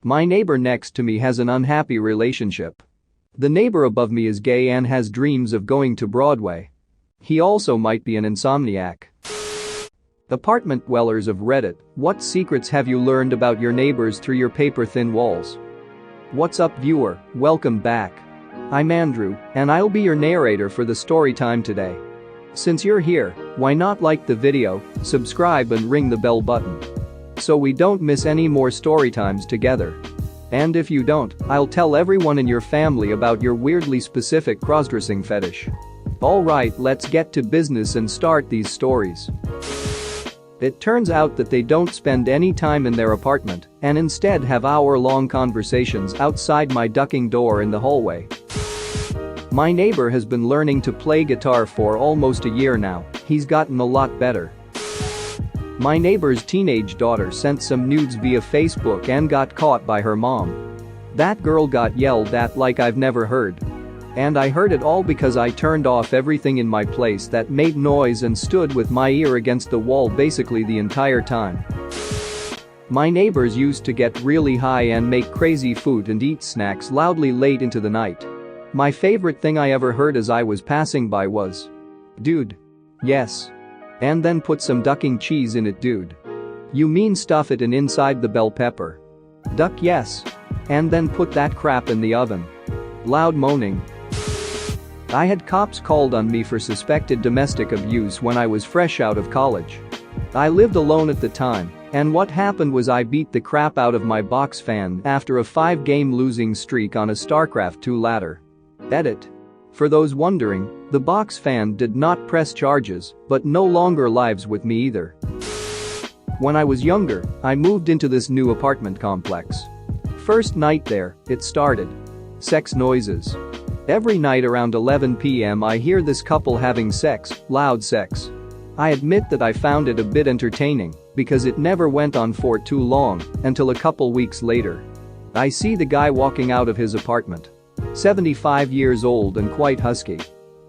My neighbor next to me has an unhappy relationship. The neighbor above me is gay and has dreams of going to Broadway. He also might be an insomniac. Apartment dwellers of Reddit, what secrets have you learned about your neighbors through your paper-thin walls? What's up, viewer? Welcome back. I'm Andrew, and I'll be your narrator for the story time today. Since you're here, why not like the video, subscribe and ring the bell button so we don't miss any more story times together. And if you don't, I'll tell everyone in your family about your weirdly specific crossdressing fetish. Alright, let's get to business and start these stories. It turns out that they don't spend any time in their apartment and instead have hour-long conversations outside my ducking door in the hallway. My neighbor has been learning to play guitar for almost a year now. He's gotten a lot better. My neighbor's teenage daughter sent some nudes via Facebook and got caught by her mom. That girl got yelled at like I've never heard. And I heard it all because I turned off everything in my place that made noise and stood with my ear against the wall basically the entire time. My neighbors used to get really high and make crazy food and eat snacks loudly late into the night. My favorite thing I ever heard as I was passing by was, "Dude. Yes. And then put some ducking cheese in it, dude. You mean stuff it in inside the bell pepper. Duck, yes. And then put that crap in the oven." Loud moaning. I had cops called on me for suspected domestic abuse when I was fresh out of college. I lived alone at the time, and what happened was I beat the crap out of my box fan after a 5-game losing streak on a StarCraft 2 ladder. Edit. For those wondering, the box fan did not press charges, but no longer lives with me either. When I was younger, I moved into this new apartment complex. First night there, it started. Sex noises. Every night around 11 p.m. I hear this couple having sex, loud sex. I admit that I found it a bit entertaining because it never went on for too long until a couple weeks later. I see the guy walking out of his apartment. 75 years old and quite husky.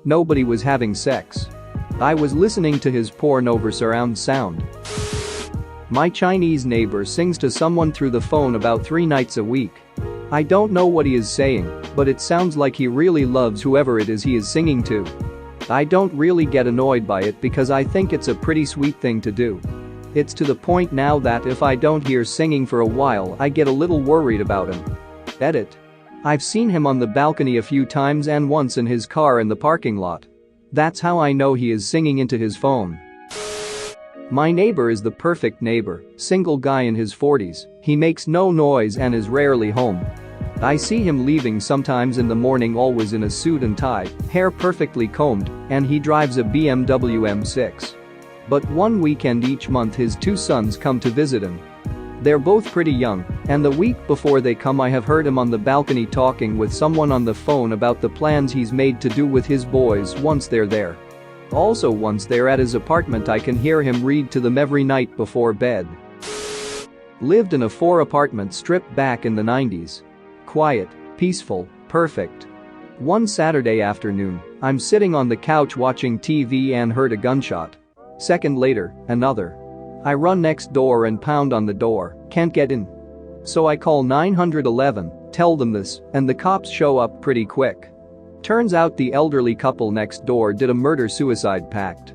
Nobody was having sex. I was listening to his porn over surround sound. My Chinese neighbor sings to someone through the phone about 3 nights a week. I don't know what he is saying, but it sounds like he really loves whoever it is he is singing to. I don't really get annoyed by it because I think it's a pretty sweet thing to do. It's to the point now that if I don't hear singing for a while, I get a little worried about him. Edit. I've seen him on the balcony a few times and once in his car in the parking lot. That's how I know he is singing into his phone. My neighbor is the perfect neighbor, single guy in his 40s, he makes no noise and is rarely home. I see him leaving sometimes in the morning, always in a suit and tie, hair perfectly combed, and he drives a BMW M6. But one weekend each month his 2 sons come to visit him. They're both pretty young, and the week before they come I have heard him on the balcony talking with someone on the phone about the plans he's made to do with his boys once they're there. Also, once they're at his apartment I can hear him read to them every night before bed. Lived in a 4-apartment strip back in the 90s. Quiet, peaceful, perfect. One Saturday afternoon, I'm sitting on the couch watching TV and heard a gunshot. Second later, another. I run next door and pound on the door, can't get in. So I call 911, tell them this, and the cops show up pretty quick. Turns out the elderly couple next door did a murder-suicide pact.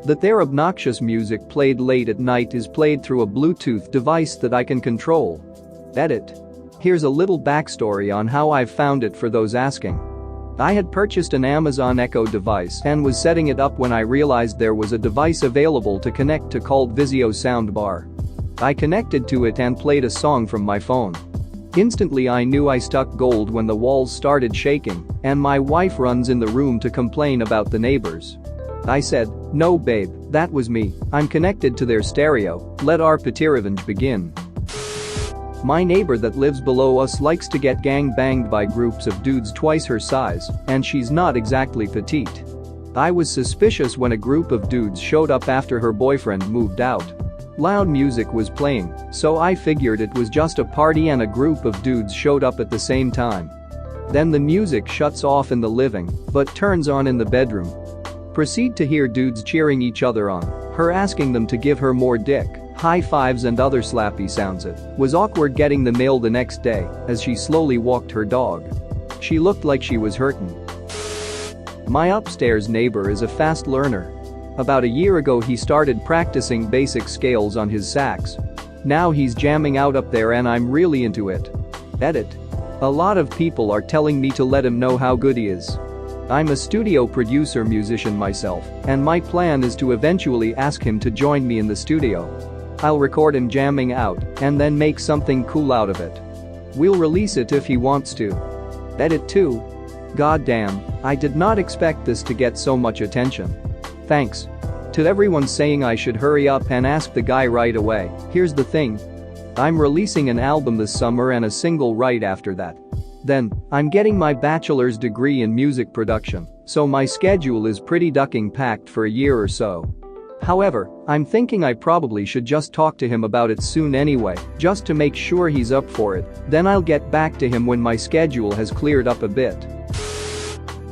That their obnoxious music played late at night is played through a Bluetooth device that I can control. Edit. Here's a little backstory on how I found it for those asking. I had purchased an Amazon Echo device and was setting it up when I realized there was a device available to connect to called Vizio Soundbar. I connected to it and played a song from my phone. Instantly I knew I struck gold when the walls started shaking and my wife runs in the room to complain about the neighbors. I said, "No babe, that was me, I'm connected to their stereo, let our petty revenge begin." My neighbor that lives below us likes to get gang-banged by groups of dudes twice her size, and she's not exactly petite. I was suspicious when a group of dudes showed up after her boyfriend moved out. Loud music was playing, so I figured it was just a party and a group of dudes showed up at the same time. Then the music shuts off in the living, but turns on in the bedroom. Proceed to hear dudes cheering each other on, her asking them to give her more dick, high fives and other slappy sounds. It was awkward getting the mail the next day as she slowly walked her dog. She looked like she was hurting. My upstairs neighbor is a fast learner. About a year ago he started practicing basic scales on his sax. Now he's jamming out up there and I'm really into it. Edit. A lot of people are telling me to let him know how good he is. I'm a studio producer musician myself, and my plan is to eventually ask him to join me in the studio. I'll record him jamming out and then make something cool out of it. We'll release it if he wants to. Edit 2. Goddamn, I did not expect this to get so much attention. Thanks. To everyone saying I should hurry up and ask the guy right away, here's the thing. I'm releasing an album this summer and a single right after that. Then, I'm getting my bachelor's degree in music production, so my schedule is pretty ducking packed for a year or so. However, I'm thinking I probably should just talk to him about it soon anyway, just to make sure he's up for it, then I'll get back to him when my schedule has cleared up a bit.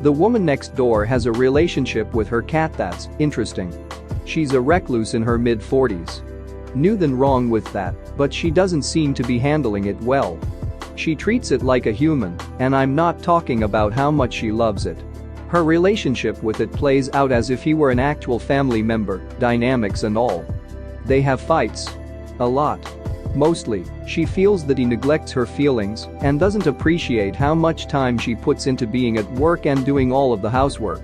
The woman next door has a relationship with her cat that's interesting. She's a recluse in her mid-40s. Nothing wrong with that, but she doesn't seem to be handling it well. She treats it like a human, and I'm not talking about how much she loves it. Her relationship with it plays out as if he were an actual family member, dynamics and all. They have fights. A lot. Mostly, she feels that he neglects her feelings and doesn't appreciate how much time she puts into being at work and doing all of the housework.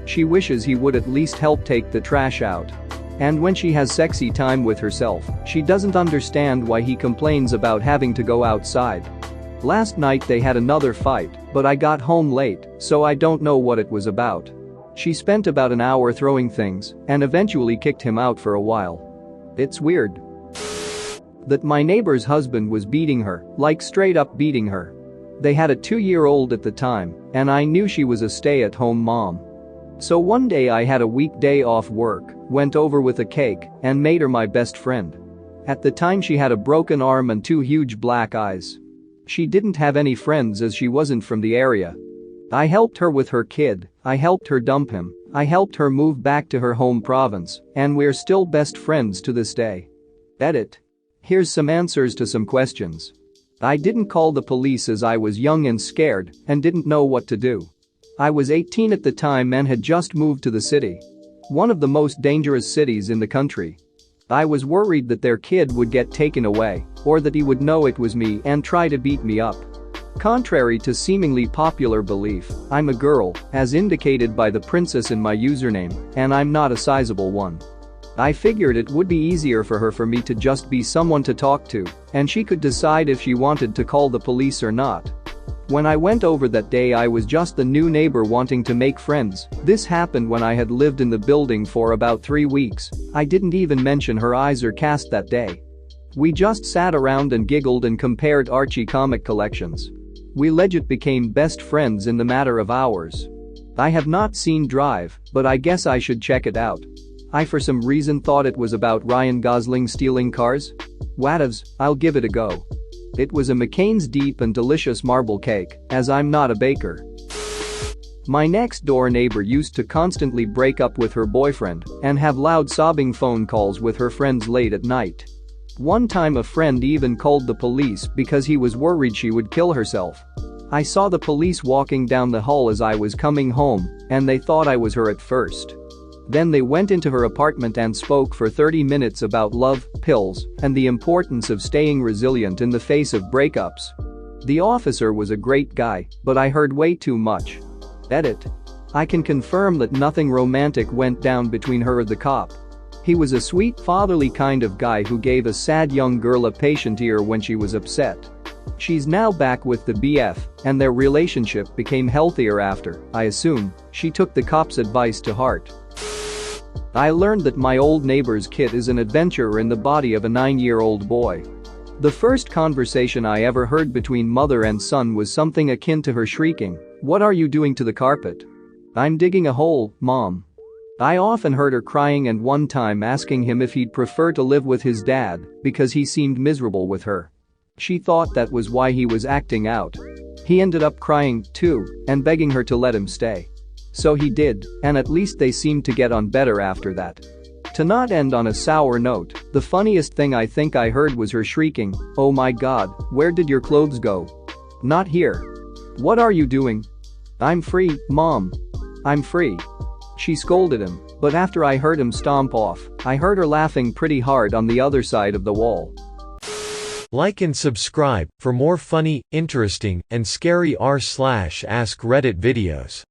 She wishes he would at least help take the trash out. And when she has sexy time with herself, she doesn't understand why he complains about having to go outside. Last night they had another fight, but I got home late, so I don't know what it was about. She spent about an hour throwing things and eventually kicked him out for a while. It's weird that my neighbor's husband was beating her, like straight up beating her. They had a 2-year-old at the time, and I knew she was a stay-at-home mom. So one day I had a weekday off work, went over with a cake, and made her my best friend. At the time she had a broken arm and 2 huge black eyes. She didn't have any friends as she wasn't from the area. I helped her with her kid, I helped her dump him, I helped her move back to her home province, and we're still best friends to this day. Edit. Here's some answers to some questions. I didn't call the police as I was young and scared and didn't know what to do. I was 18 at the time and had just moved to the city. One of the most dangerous cities in the country. I was worried that their kid would get taken away, or that he would know it was me and try to beat me up. Contrary to seemingly popular belief, I'm a girl, as indicated by the princess in my username, and I'm not a sizable one. I figured it would be easier for me to just be someone to talk to, and she could decide if she wanted to call the police or not. When I went over that day I was just the new neighbor wanting to make friends. This happened when I had lived in the building for about 3 weeks. I didn't even mention her eyes or cast that day. We just sat around and giggled and compared Archie comic collections. We legit became best friends in the matter of hours. I have not seen Drive, but I guess I should check it out. I for some reason thought it was about Ryan Gosling stealing cars. Whatevs, I'll give it a go. It was a McCain's deep and delicious marble cake, as I'm not a baker. My next door neighbor used to constantly break up with her boyfriend and have loud sobbing phone calls with her friends late at night. One time a friend even called the police because he was worried she would kill herself. I saw the police walking down the hall as I was coming home, and they thought I was her at first. Then they went into her apartment and spoke for 30 minutes about love, pills, and the importance of staying resilient in the face of breakups. The officer was a great guy, but I heard way too much. Edit. I can confirm that nothing romantic went down between her and the cop. He was a sweet, fatherly kind of guy who gave a sad young girl a patient ear when she was upset. She's now back with the BF, and their relationship became healthier after, I assume, she took the cop's advice to heart. I learned that my old neighbor's kid is an adventurer in the body of a 9-year-old boy. The first conversation I ever heard between mother and son was something akin to her shrieking, "What are you doing to the carpet?" "I'm digging a hole, Mom." I often heard her crying and one time asking him if he'd prefer to live with his dad because he seemed miserable with her. She thought that was why he was acting out. He ended up crying, too, and begging her to let him stay. So he did, and at least they seemed to get on better after that. To not end on a sour note, the funniest thing I think I heard was her shrieking, "Oh my god, where did your clothes go? Not here. What are you doing? I'm free, Mom. I'm free." She scolded him, but after I heard him stomp off, I heard her laughing pretty hard on the other side of the wall. Like and subscribe for more funny, interesting, and scary r/ask Reddit videos.